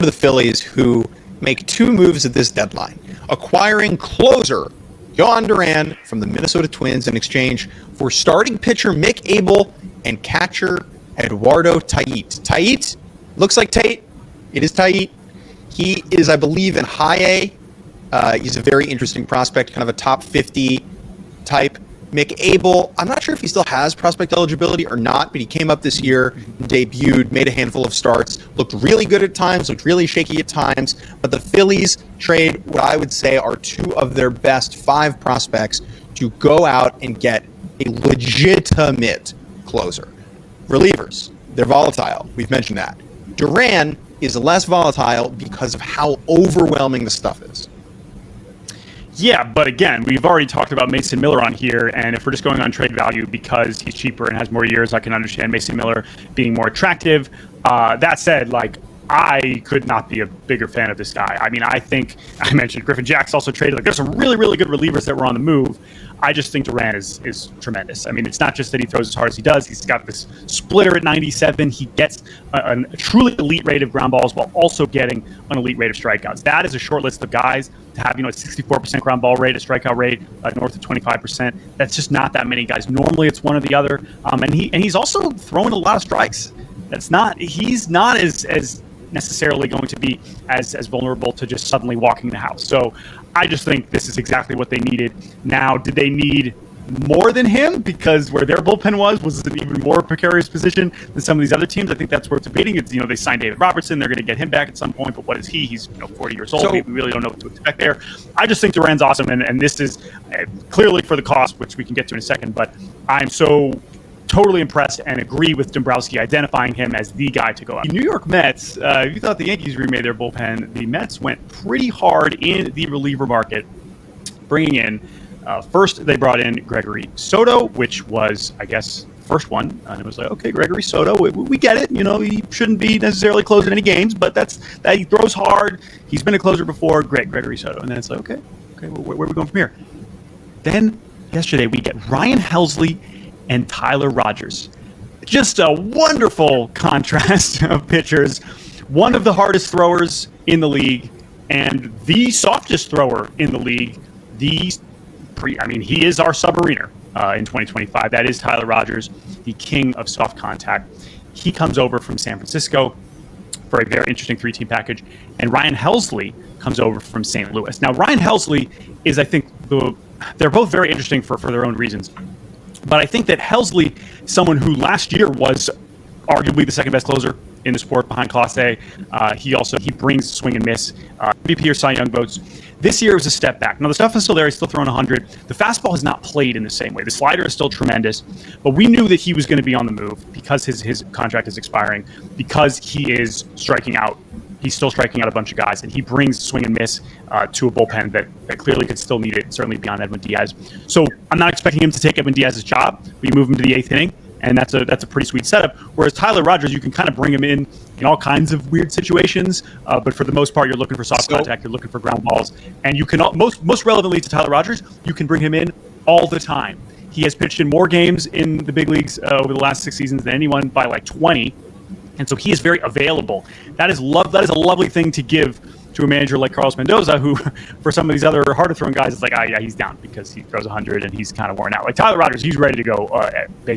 for the Phillies, who make two moves at this deadline, acquiring closer Jhoan Duran from the Minnesota Twins in exchange for starting pitcher Mick Abel and catcher Eduardo Tait. Tait looks like Tate. It is Tait. He is, I believe, in high A. He's a very interesting prospect, kind of a top 50 type. Mick Abel, I'm not sure if he still has prospect eligibility or not, but he came up this year, debuted, made a handful of starts, looked really good at times, looked really shaky at times. But the Phillies trade what I would say are two of their best 5 prospects to go out and get a legitimate closer. Relievers, they're volatile. We've mentioned that. Duran is less volatile because of how overwhelming the stuff is. Yeah, but again, we've already talked about Mason Miller on here, and if we're just going on trade value because he's cheaper and has more years, I can understand Mason Miller being more attractive. That said, I could not be a bigger fan of this guy. I mean, I think I mentioned Griffin Jack's also traded. There's some really, really good relievers that were on the move. I just think Duran is tremendous. I mean, it's not just that he throws as hard as he does. He's got this splitter at 97. He gets a truly elite rate of ground balls while also getting an elite rate of strikeouts. That is a short list of guys to have, a 64% ground ball rate, a strikeout rate north of 25%. That's just not that many guys. Normally, it's one or the other. And he's also throwing a lot of strikes. He's not as necessarily going to be as vulnerable to just suddenly walking the house. So I just think this is exactly what they needed. Now, did they need more than him? Because where their bullpen was an even more precarious position than some of these other teams. I think that's worth debating. It's, they signed David Robertson. They're going to get him back at some point, but what is he? He's 40 years old. So, we really don't know what to expect there. I just think Duran's awesome, and this is clearly for the cost, which we can get to in a second, but I'm so totally impressed and agree with Dombrowski identifying him as the guy to go out. The New York Mets, if you thought the Yankees remade their bullpen, the Mets went pretty hard in the reliever market, bringing in, first they brought in Gregory Soto, which was, I guess, first one. And it was like, okay, Gregory Soto, we get it. He shouldn't be necessarily closing any games, but that he throws hard. He's been a closer before. Great, Gregory Soto. And then it's like, okay, where are we going from here? Then yesterday we get Ryan Helsley and Tyler Rogers. Just a wonderful contrast of pitchers. One of the hardest throwers in the league and the softest thrower in the league. He is our submariner in 2025. That is Tyler Rogers, the king of soft contact. He comes over from San Francisco for a very interesting 3-team package. And Ryan Helsley comes over from St. Louis. Now, Ryan Helsley is, I think, they're both very interesting for their own reasons. But I think that Helsley, someone who last year was arguably the second best closer in the sport behind Clase, he brings swing and miss, MVP or Cy Young votes. This year was a step back. Now the stuff is still there. He's still throwing 100. The fastball has not played in the same way. The slider is still tremendous, but we knew that he was going to be on the move because his contract is expiring, because he is striking out. He's still striking out a bunch of guys, and he brings swing and miss to a bullpen that clearly could still need it, certainly beyond Edwin Diaz. So I'm not expecting him to take Edwin Diaz's job. We move him to the 8th inning, and that's a pretty sweet setup. Whereas Tyler Rogers, you can kind of bring him in all kinds of weird situations, but for the most part, you're looking for soft contact, you're looking for ground balls, and you can most relevantly to Tyler Rogers, you can bring him in all the time. He has pitched in more games in the big leagues over the last 6 seasons than anyone by 20. And so he is very available. That is a lovely thing to give to a manager like Carlos Mendoza, who, for some of these other harder throwing guys, it's like, yeah, he's down because he throws 100 and he's kind of worn out. Like Tyler Rogers, he's ready to go basically.